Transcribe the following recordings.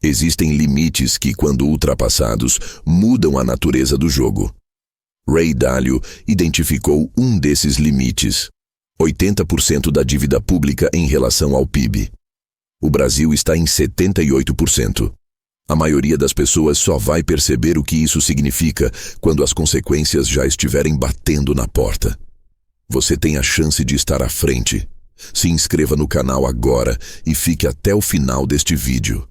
Existem limites que, quando ultrapassados, mudam a natureza do jogo. Ray Dalio identificou um desses limites: 80% da dívida pública em relação ao PIB. O Brasil está em 78%. A maioria das pessoas só vai perceber o que isso significa quando as consequências já estiverem batendo na porta. Você tem a chance de estar à frente. Se inscreva no canal agora e fique até o final deste vídeo.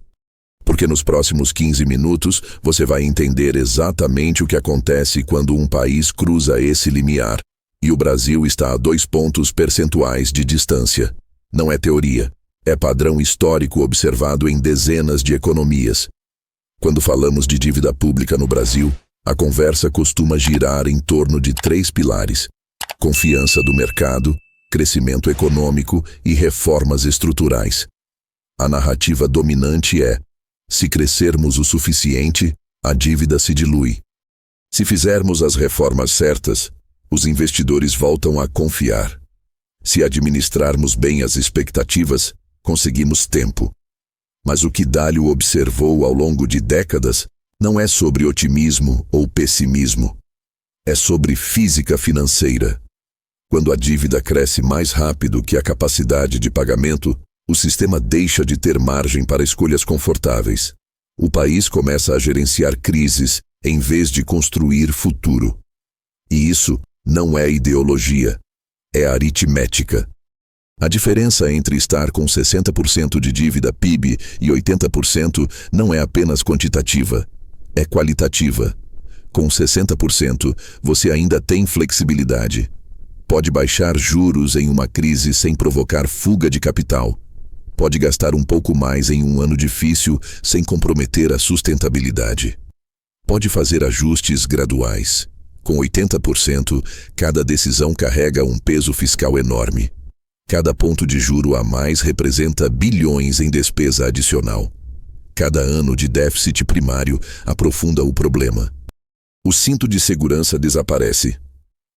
Porque nos próximos 15 minutos você vai entender exatamente o que acontece quando um país cruza esse limiar. E o Brasil está a 2 pontos percentuais de distância. Não é teoria, é padrão histórico observado em dezenas de economias. Quando falamos de dívida pública no Brasil, a conversa costuma girar em torno de 3 pilares: confiança do mercado, crescimento econômico e reformas estruturais. A narrativa dominante é: se crescermos o suficiente, a dívida se dilui. Se fizermos as reformas certas, os investidores voltam a confiar. Se administrarmos bem as expectativas, conseguimos tempo. Mas o que Dalio observou ao longo de décadas não é sobre otimismo ou pessimismo. É sobre física financeira. Quando a dívida cresce mais rápido que a capacidade de pagamento, o sistema deixa de ter margem para escolhas confortáveis. O país começa a gerenciar crises em vez de construir futuro. E isso não é ideologia, é aritmética. A diferença entre estar com 60% de dívida PIB e 80% não é apenas quantitativa, é qualitativa. Com 60%, você ainda tem flexibilidade. Pode baixar juros em uma crise sem provocar fuga de capital. Pode gastar um pouco mais em um ano difícil sem comprometer a sustentabilidade. Pode fazer ajustes graduais. Com 80%, cada decisão carrega um peso fiscal enorme. Cada ponto de juro a mais representa bilhões em despesa adicional. Cada ano de déficit primário aprofunda o problema. O cinto de segurança desaparece.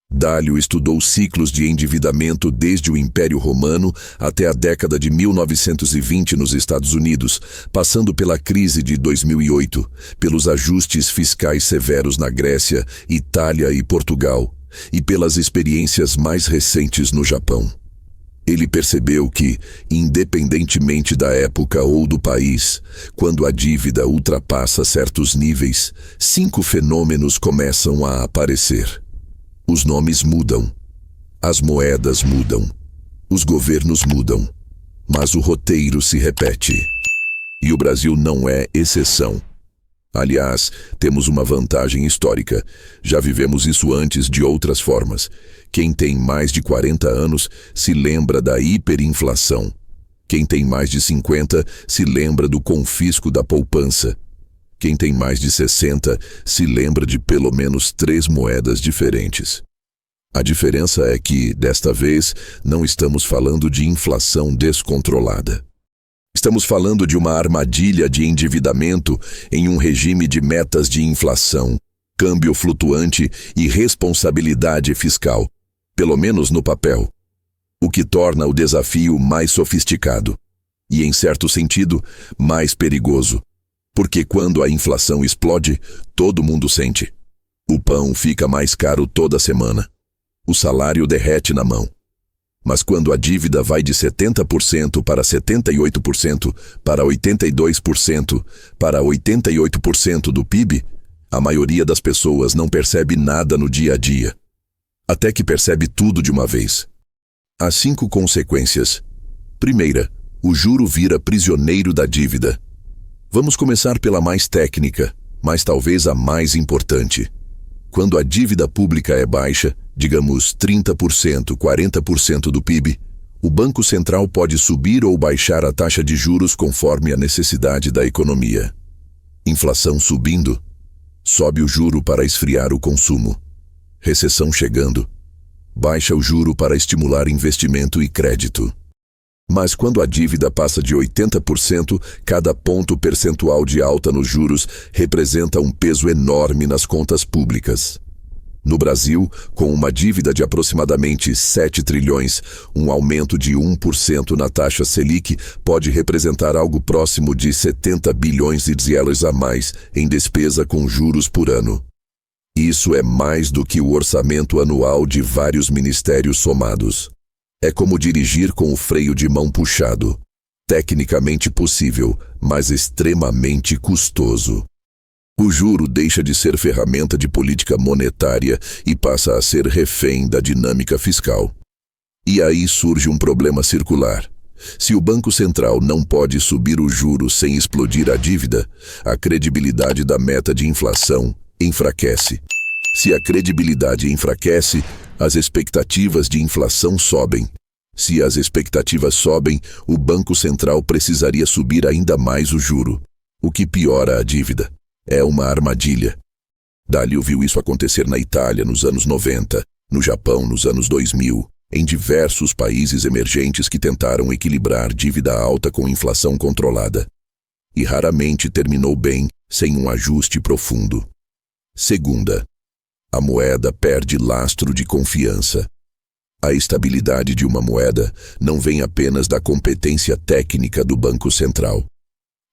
Dalio estudou ciclos de endividamento desde o Império Romano até a década de 1920 nos Estados Unidos, passando pela crise de 2008, pelos ajustes fiscais severos na Grécia, Itália e Portugal, e pelas experiências mais recentes no Japão. Ele percebeu que, independentemente da época ou do país, quando a dívida ultrapassa certos níveis, 5 fenômenos começam a aparecer. Os nomes mudam, as moedas mudam, os governos mudam, mas o roteiro se repete. E o Brasil não é exceção. Aliás, temos uma vantagem histórica. Já vivemos isso antes de outras formas. Quem tem mais de 40 anos se lembra da hiperinflação. Quem tem mais de 50 se lembra do confisco da poupança. Quem tem mais de 60 se lembra de pelo menos 3 moedas diferentes. A diferença é que, desta vez, não estamos falando de inflação descontrolada. Estamos falando de uma armadilha de endividamento em um regime de metas de inflação, câmbio flutuante e responsabilidade fiscal, pelo menos no papel. O que torna o desafio mais sofisticado e, em certo sentido, mais perigoso. Porque quando a inflação explode, todo mundo sente. O pão fica mais caro toda semana. O salário derrete na mão. Mas quando a dívida vai de 70% para 78%, para 82%, para 88% do PIB, a maioria das pessoas não percebe nada no dia a dia. Até que percebe tudo de uma vez. Há 5 consequências. Primeira, o juro vira prisioneiro da dívida. Vamos começar pela mais técnica, mas talvez a mais importante. Quando a dívida pública é baixa, digamos 30%, 40% do PIB, o Banco Central pode subir ou baixar a taxa de juros conforme a necessidade da economia. Inflação subindo, sobe o juro para esfriar o consumo. Recessão chegando, baixa o juro para estimular investimento e crédito. Mas quando a dívida passa de 80%, cada ponto percentual de alta nos juros representa um peso enorme nas contas públicas. No Brasil, com uma dívida de aproximadamente 7 trilhões, um aumento de 1% na taxa Selic pode representar algo próximo de 70 bilhões de reais a mais em despesa com juros por ano. Isso é mais do que o orçamento anual de vários ministérios somados. É como dirigir com o freio de mão puxado. Tecnicamente possível, mas extremamente custoso. O juro deixa de ser ferramenta de política monetária e passa a ser refém da dinâmica fiscal. E aí surge um problema circular. Se o Banco Central não pode subir o juro sem explodir a dívida, a credibilidade da meta de inflação enfraquece. Se a credibilidade enfraquece, as expectativas de inflação sobem. Se as expectativas sobem, o Banco Central precisaria subir ainda mais o juro, o que piora a dívida. É uma armadilha. Dalio viu isso acontecer na Itália nos anos 90, no Japão nos anos 2000, em diversos países emergentes que tentaram equilibrar dívida alta com inflação controlada. E raramente terminou bem sem um ajuste profundo. Segunda, a moeda perde lastro de confiança. A estabilidade de uma moeda não vem apenas da competência técnica do Banco Central.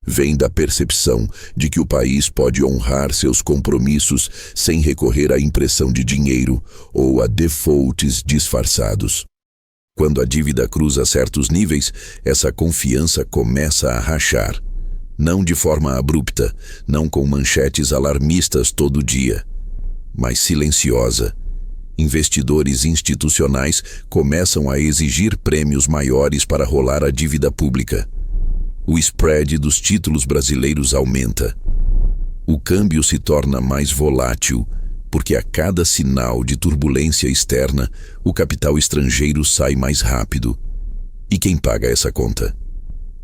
Vem da percepção de que o país pode honrar seus compromissos sem recorrer à impressão de dinheiro ou a defaults disfarçados. Quando a dívida cruza certos níveis, essa confiança começa a rachar. Não de forma abrupta, não com manchetes alarmistas todo dia, mas silenciosa. Investidores institucionais começam a exigir prêmios maiores para rolar a dívida pública. O spread dos títulos brasileiros aumenta. O câmbio se torna mais volátil, porque a cada sinal de turbulência externa, o capital estrangeiro sai mais rápido. E quem paga essa conta?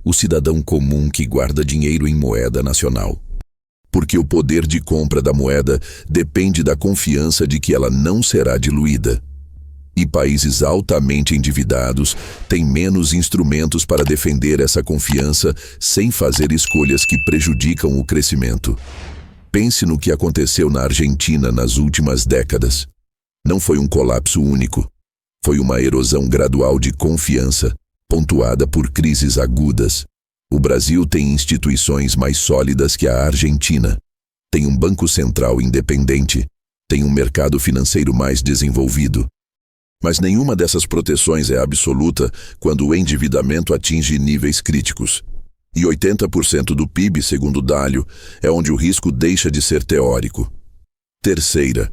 O cidadão comum que guarda dinheiro em moeda nacional. Porque o poder de compra da moeda depende da confiança de que ela não será diluída. E países altamente endividados têm menos instrumentos para defender essa confiança sem fazer escolhas que prejudicam o crescimento. Pense no que aconteceu na Argentina nas últimas décadas. Não foi um colapso único. Foi uma erosão gradual de confiança, pontuada por crises agudas. O Brasil tem instituições mais sólidas que a Argentina. Tem um banco central independente. Tem um mercado financeiro mais desenvolvido. Mas nenhuma dessas proteções é absoluta quando o endividamento atinge níveis críticos. E 80% do PIB, segundo Dalio, é onde o risco deixa de ser teórico. Terceira,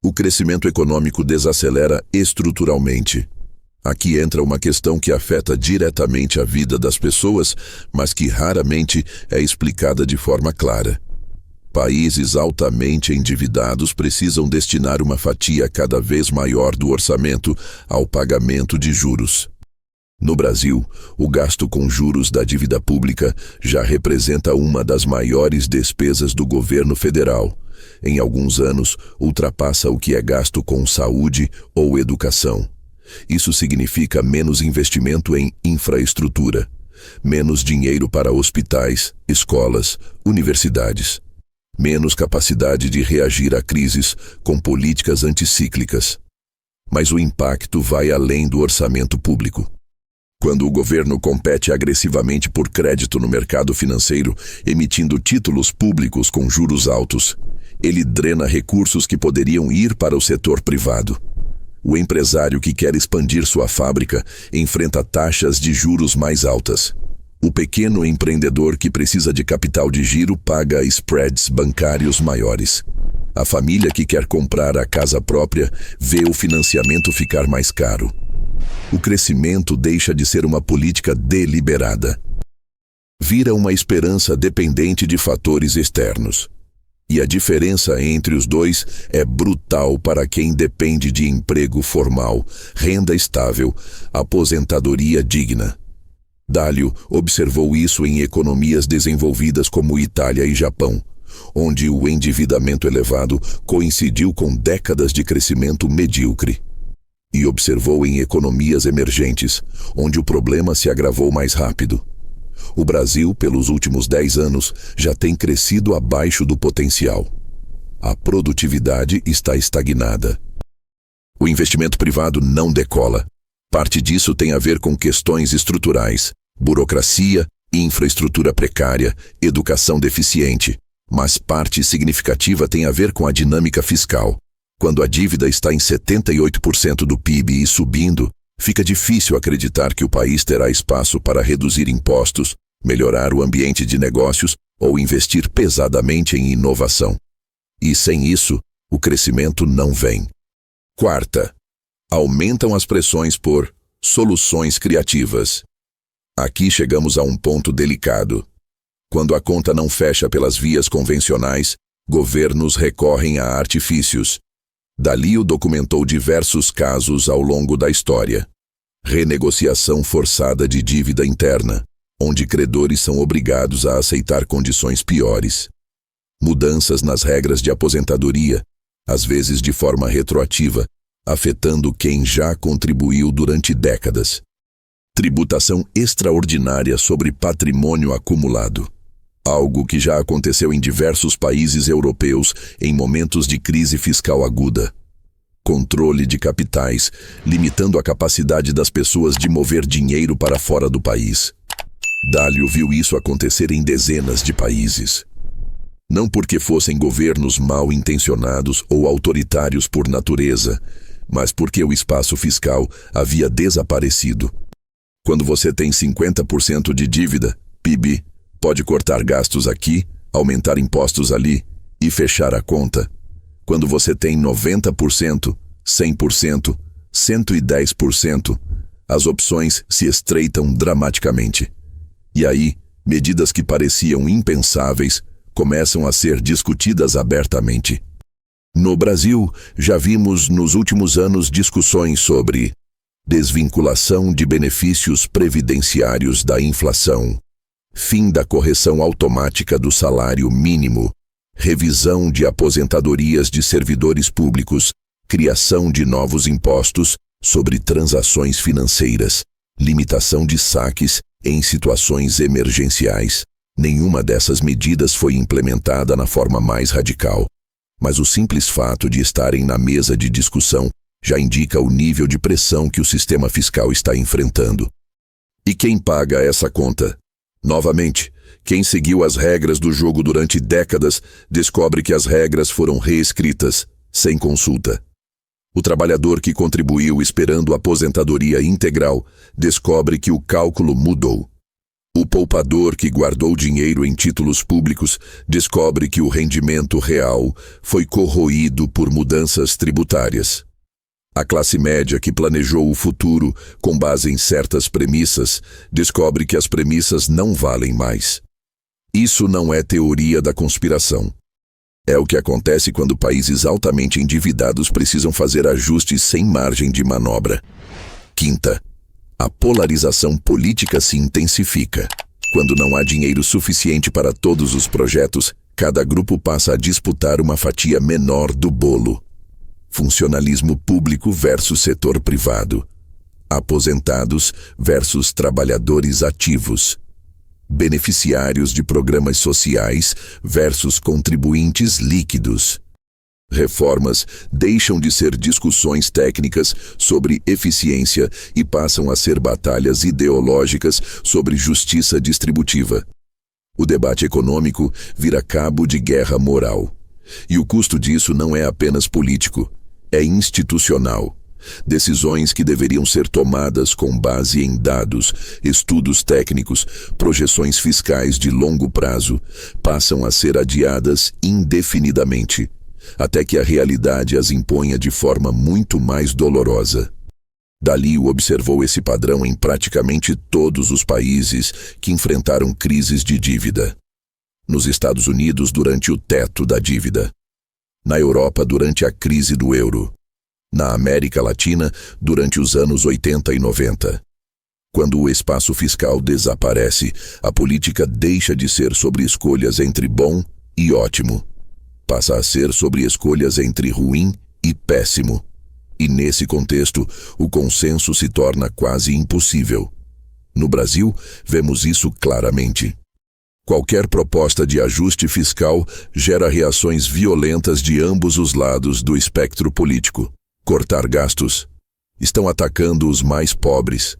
o crescimento econômico desacelera estruturalmente. Aqui entra uma questão que afeta diretamente a vida das pessoas, mas que raramente é explicada de forma clara. Países altamente endividados precisam destinar uma fatia cada vez maior do orçamento ao pagamento de juros. No Brasil, o gasto com juros da dívida pública já representa uma das maiores despesas do governo federal. Em alguns anos, ultrapassa o que é gasto com saúde ou educação. Isso significa menos investimento em infraestrutura, menos dinheiro para hospitais, escolas, universidades. Menos capacidade de reagir a crises com políticas anticíclicas. Mas o impacto vai além do orçamento público. Quando o governo compete agressivamente por crédito no mercado financeiro, emitindo títulos públicos com juros altos, ele drena recursos que poderiam ir para o setor privado. O empresário que quer expandir sua fábrica enfrenta taxas de juros mais altas. O pequeno empreendedor que precisa de capital de giro paga spreads bancários maiores. A família que quer comprar a casa própria vê o financiamento ficar mais caro. O crescimento deixa de ser uma política deliberada. Vira uma esperança dependente de fatores externos. E a diferença entre os dois é brutal para quem depende de emprego formal, renda estável, aposentadoria digna. Dalio observou isso em economias desenvolvidas como Itália e Japão, onde o endividamento elevado coincidiu com décadas de crescimento medíocre. E observou em economias emergentes, onde o problema se agravou mais rápido. O Brasil, pelos últimos 10 anos, já tem crescido abaixo do potencial. A produtividade está estagnada. O investimento privado não decola. Parte disso tem a ver com questões estruturais, burocracia, infraestrutura precária, educação deficiente, mas parte significativa tem a ver com a dinâmica fiscal. Quando a dívida está em 78% do PIB e subindo, fica difícil acreditar que o país terá espaço para reduzir impostos, melhorar o ambiente de negócios ou investir pesadamente em inovação. E sem isso, o crescimento não vem. Quarta, aumentam as pressões por soluções criativas. Aqui chegamos a um ponto delicado. Quando a conta não fecha pelas vias convencionais, governos recorrem a artifícios. Dalio documentou diversos casos ao longo da história. Renegociação forçada de dívida interna, onde credores são obrigados a aceitar condições piores. Mudanças nas regras de aposentadoria, às vezes de forma retroativa, afetando quem já contribuiu durante décadas. Tributação extraordinária sobre patrimônio acumulado. Algo que já aconteceu em diversos países europeus em momentos de crise fiscal aguda. Controle de capitais, limitando a capacidade das pessoas de mover dinheiro para fora do país. Dalio viu isso acontecer em dezenas de países. Não porque fossem governos mal intencionados ou autoritários por natureza, mas porque o espaço fiscal havia desaparecido. Quando você tem 50% de dívida, PIB, pode cortar gastos aqui, aumentar impostos ali e fechar a conta. Quando você tem 90%, 100%, 110%, as opções se estreitam dramaticamente. E aí, medidas que pareciam impensáveis começam a ser discutidas abertamente. No Brasil, já vimos nos últimos anos discussões sobre desvinculação de benefícios previdenciários da inflação, fim da correção automática do salário mínimo, revisão de aposentadorias de servidores públicos, criação de novos impostos sobre transações financeiras, limitação de saques em situações emergenciais. Nenhuma dessas medidas foi implementada na forma mais radical. Mas o simples fato de estarem na mesa de discussão já indica o nível de pressão que o sistema fiscal está enfrentando. E quem paga essa conta? Novamente, quem seguiu as regras do jogo durante décadas descobre que as regras foram reescritas, sem consulta. O trabalhador que contribuiu esperando aposentadoria integral descobre que o cálculo mudou. O poupador que guardou dinheiro em títulos públicos descobre que o rendimento real foi corroído por mudanças tributárias. A classe média que planejou o futuro com base em certas premissas descobre que as premissas não valem mais. Isso não é teoria da conspiração. É o que acontece quando países altamente endividados precisam fazer ajustes sem margem de manobra. Quinta, a polarização política se intensifica. Quando não há dinheiro suficiente para todos os projetos, cada grupo passa a disputar uma fatia menor do bolo. Funcionalismo público versus setor privado. Aposentados versus trabalhadores ativos. Beneficiários de programas sociais versus contribuintes líquidos. Reformas deixam de ser discussões técnicas sobre eficiência e passam a ser batalhas ideológicas sobre justiça distributiva. O debate econômico vira cabo de guerra moral. E o custo disso não é apenas político, é institucional. Decisões que deveriam ser tomadas com base em dados, estudos técnicos, projeções fiscais de longo prazo, passam a ser adiadas indefinidamente, até que a realidade as imponha de forma muito mais dolorosa. Dalio observou esse padrão em praticamente todos os países que enfrentaram crises de dívida. Nos Estados Unidos, durante o teto da dívida. Na Europa, durante a crise do euro. Na América Latina, durante os anos 80 e 90. Quando o espaço fiscal desaparece, a política deixa de ser sobre escolhas entre bom e ótimo. Passa a ser sobre escolhas entre ruim e péssimo. E nesse contexto, o consenso se torna quase impossível. No Brasil, vemos isso claramente. Qualquer proposta de ajuste fiscal gera reações violentas de ambos os lados do espectro político. Cortar gastos. Estão atacando os mais pobres.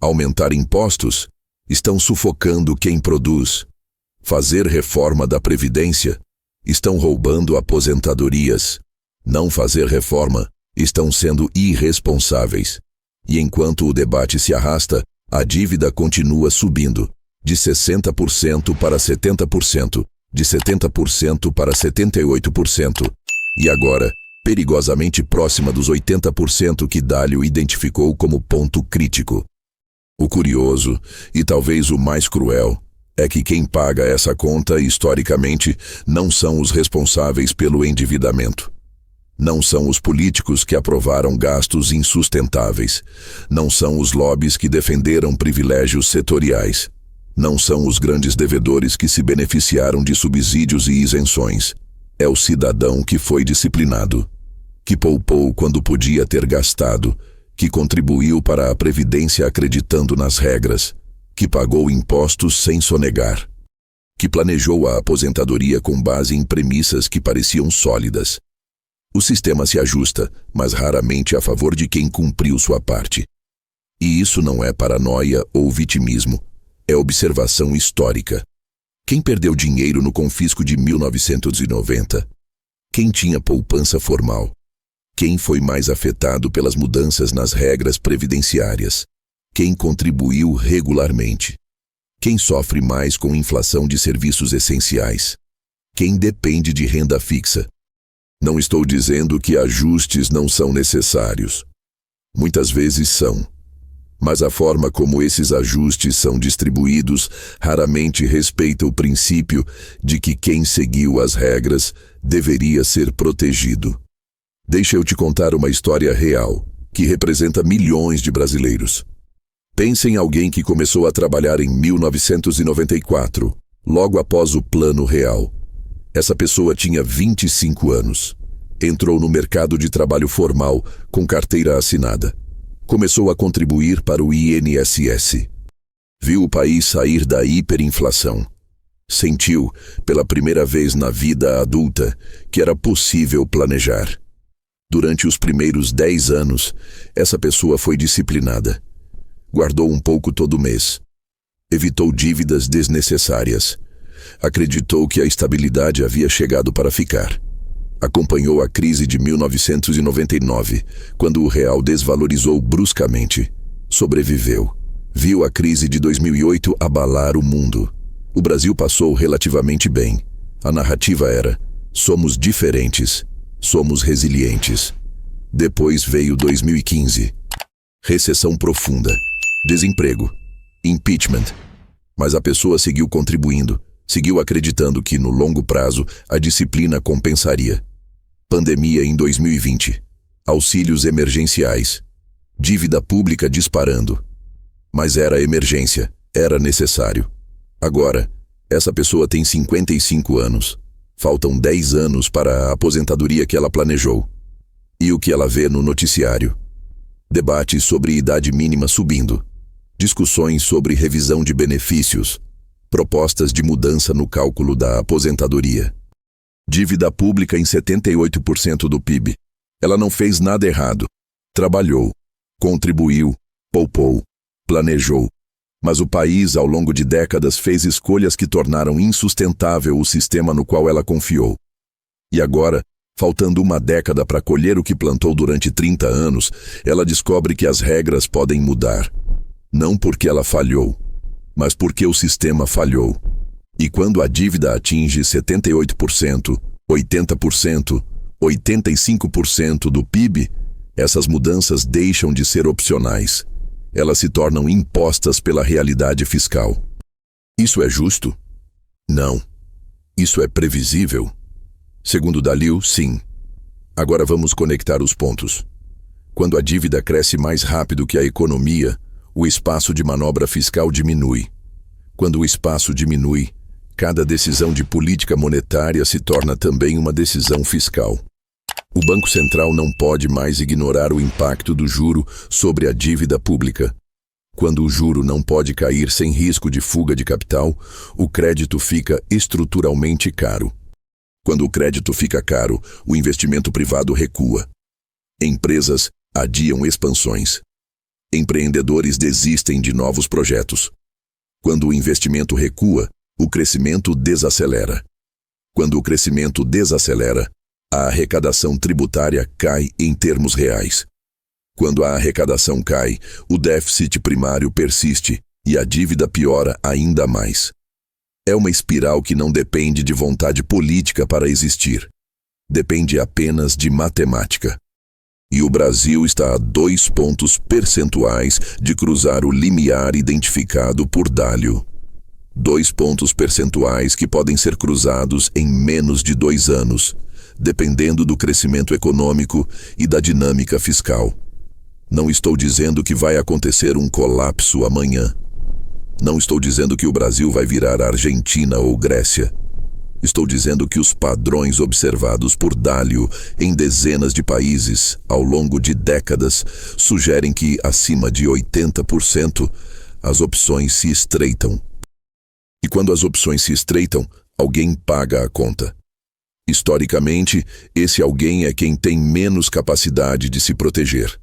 Aumentar impostos. Estão sufocando quem produz. Fazer reforma da Previdência. Estão roubando aposentadorias. Não fazer reforma. Estão sendo irresponsáveis. E enquanto o debate se arrasta, a dívida continua subindo. De 60% para 70%, de 70% para 78%, e agora, perigosamente próxima dos 80% que Dalio identificou como ponto crítico. O curioso, e talvez o mais cruel, é que quem paga essa conta, historicamente, não são os responsáveis pelo endividamento. Não são os políticos que aprovaram gastos insustentáveis. Não são os lobbies que defenderam privilégios setoriais. Não são os grandes devedores que se beneficiaram de subsídios e isenções. É o cidadão que foi disciplinado, que poupou quando podia ter gastado, que contribuiu para a Previdência acreditando nas regras, que pagou impostos sem sonegar, que planejou a aposentadoria com base em premissas que pareciam sólidas. O sistema se ajusta, mas raramente a favor de quem cumpriu sua parte. E isso não é paranoia ou vitimismo. É observação histórica. Quem perdeu dinheiro no confisco de 1990? Quem tinha poupança formal? Quem foi mais afetado pelas mudanças nas regras previdenciárias? Quem contribuiu regularmente? Quem sofre mais com inflação de serviços essenciais? Quem depende de renda fixa? Não estou dizendo que ajustes não são necessários. Muitas vezes são. Mas a forma como esses ajustes são distribuídos raramente respeita o princípio de que quem seguiu as regras deveria ser protegido. Deixa eu te contar uma história real, que representa milhões de brasileiros. Pense em alguém que começou a trabalhar em 1994, logo após o Plano Real. Essa pessoa tinha 25 anos. Entrou no mercado de trabalho formal com carteira assinada. Começou a contribuir para o INSS. Viu o país sair da hiperinflação. Sentiu, pela primeira vez na vida adulta, que era possível planejar. Durante os primeiros 10 anos, essa pessoa foi disciplinada. Guardou um pouco todo mês. Evitou dívidas desnecessárias. Acreditou que a estabilidade havia chegado para ficar. Acompanhou a crise de 1999, quando o real desvalorizou bruscamente. Sobreviveu. Viu a crise de 2008 abalar o mundo. O Brasil passou relativamente bem. A narrativa era: somos diferentes, somos resilientes. Depois veio 2015. Recessão profunda. Desemprego. Impeachment. Mas a pessoa seguiu contribuindo, seguiu acreditando que, no longo prazo, a disciplina compensaria. Pandemia em 2020. Auxílios emergenciais. Dívida pública disparando. Mas era emergência, era necessário. Agora, essa pessoa tem 55 anos. Faltam 10 anos para a aposentadoria que ela planejou. E o que ela vê no noticiário? Debates sobre idade mínima subindo. Discussões sobre revisão de benefícios. Propostas de mudança no cálculo da aposentadoria. Dívida pública em 78% do PIB. Ela não fez nada errado. Trabalhou, contribuiu, poupou, planejou. Mas o país, ao longo de décadas, fez escolhas que tornaram insustentável o sistema no qual ela confiou. E agora, faltando uma década para colher o que plantou durante 30 anos, ela descobre que as regras podem mudar. Não porque ela falhou, mas porque o sistema falhou. E quando a dívida atinge 78%, 80%, 85% do PIB, essas mudanças deixam de ser opcionais. Elas se tornam impostas pela realidade fiscal. Isso é justo? Não. Isso é previsível? Segundo Dalio, sim. Agora vamos conectar os pontos. Quando a dívida cresce mais rápido que a economia, o espaço de manobra fiscal diminui. Quando o espaço diminui, cada decisão de política monetária se torna também uma decisão fiscal. O Banco Central não pode mais ignorar o impacto do juro sobre a dívida pública. Quando o juro não pode cair sem risco de fuga de capital, o crédito fica estruturalmente caro. Quando o crédito fica caro, o investimento privado recua. Empresas adiam expansões. Empreendedores desistem de novos projetos. Quando o investimento recua, o crescimento desacelera. Quando o crescimento desacelera, a arrecadação tributária cai em termos reais. Quando a arrecadação cai, o déficit primário persiste e a dívida piora ainda mais. É uma espiral que não depende de vontade política para existir. Depende apenas de matemática. E o Brasil está a 2 pontos percentuais de cruzar o limiar identificado por Dalio. 2 pontos percentuais que podem ser cruzados em menos de 2 anos, dependendo do crescimento econômico e da dinâmica fiscal. Não estou dizendo que vai acontecer um colapso amanhã. Não estou dizendo que o Brasil vai virar Argentina ou Grécia. Estou dizendo que os padrões observados por Dalio em dezenas de países ao longo de décadas sugerem que, acima de 80%, as opções se estreitam. E quando as opções se estreitam, alguém paga a conta. Historicamente, esse alguém é quem tem menos capacidade de se proteger.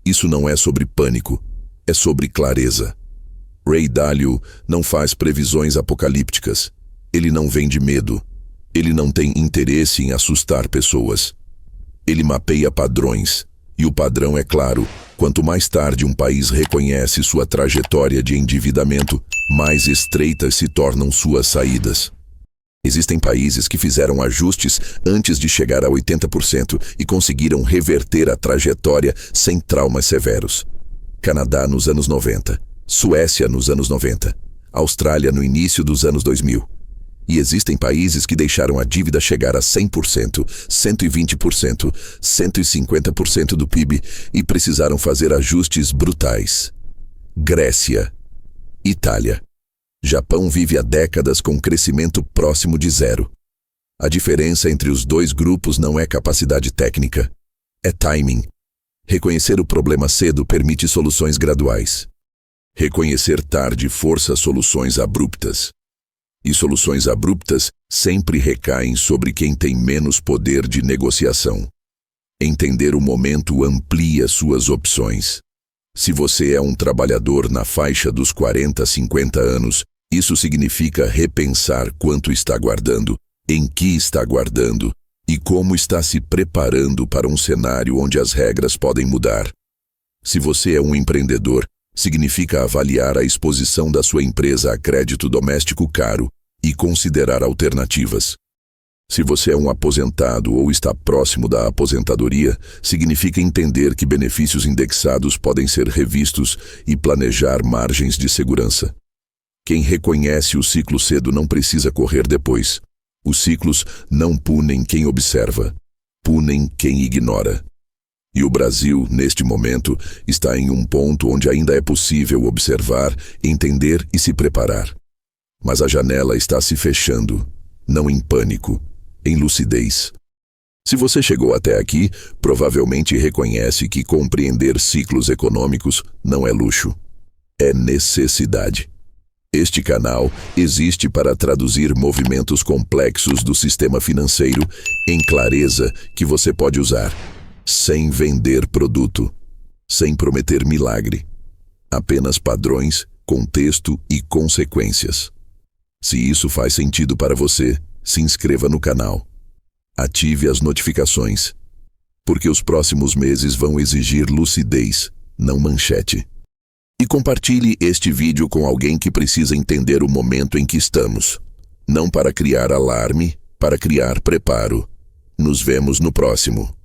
Isso não é sobre pânico, é sobre clareza. Ray Dalio não faz previsões apocalípticas. Ele não vende medo. Ele não tem interesse em assustar pessoas. Ele mapeia padrões. E o padrão é claro: quanto mais tarde um país reconhece sua trajetória de endividamento, mais estreitas se tornam suas saídas. Existem países que fizeram ajustes antes de chegar a 80% e conseguiram reverter a trajetória sem traumas severos. Canadá nos anos 90, Suécia nos anos 90, Austrália no início dos anos 2000. E existem países que deixaram a dívida chegar a 100%, 120%, 150% do PIB e precisaram fazer ajustes brutais. Grécia, Itália. Japão vive há décadas com crescimento próximo de zero. A diferença entre os dois grupos não é capacidade técnica, é timing. Reconhecer o problema cedo permite soluções graduais. Reconhecer tarde força soluções abruptas. E soluções abruptas sempre recaem sobre quem tem menos poder de negociação. Entender o momento amplia suas opções. Se você é um trabalhador na faixa dos 40 a 50 anos, isso significa repensar quanto está guardando, em que está guardando e como está se preparando para um cenário onde as regras podem mudar. Se você é um empreendedor, significa avaliar a exposição da sua empresa a crédito doméstico caro e considerar alternativas. Se você é um aposentado ou está próximo da aposentadoria, significa entender que benefícios indexados podem ser revistos e planejar margens de segurança. Quem reconhece o ciclo cedo não precisa correr depois. Os ciclos não punem quem observa, punem quem ignora. E o Brasil, neste momento, está em um ponto onde ainda é possível observar, entender e se preparar. Mas a janela está se fechando, não em pânico, em lucidez. Se você chegou até aqui, provavelmente reconhece que compreender ciclos econômicos não é luxo, é necessidade. Este canal existe para traduzir movimentos complexos do sistema financeiro em clareza que você pode usar, sem vender produto, sem prometer milagre. Apenas padrões, contexto e consequências. Se isso faz sentido para você, se inscreva no canal. Ative as notificações, porque os próximos meses vão exigir lucidez, não manchete. E compartilhe este vídeo com alguém que precisa entender o momento em que estamos. Não para criar alarme, para criar preparo. Nos vemos no próximo.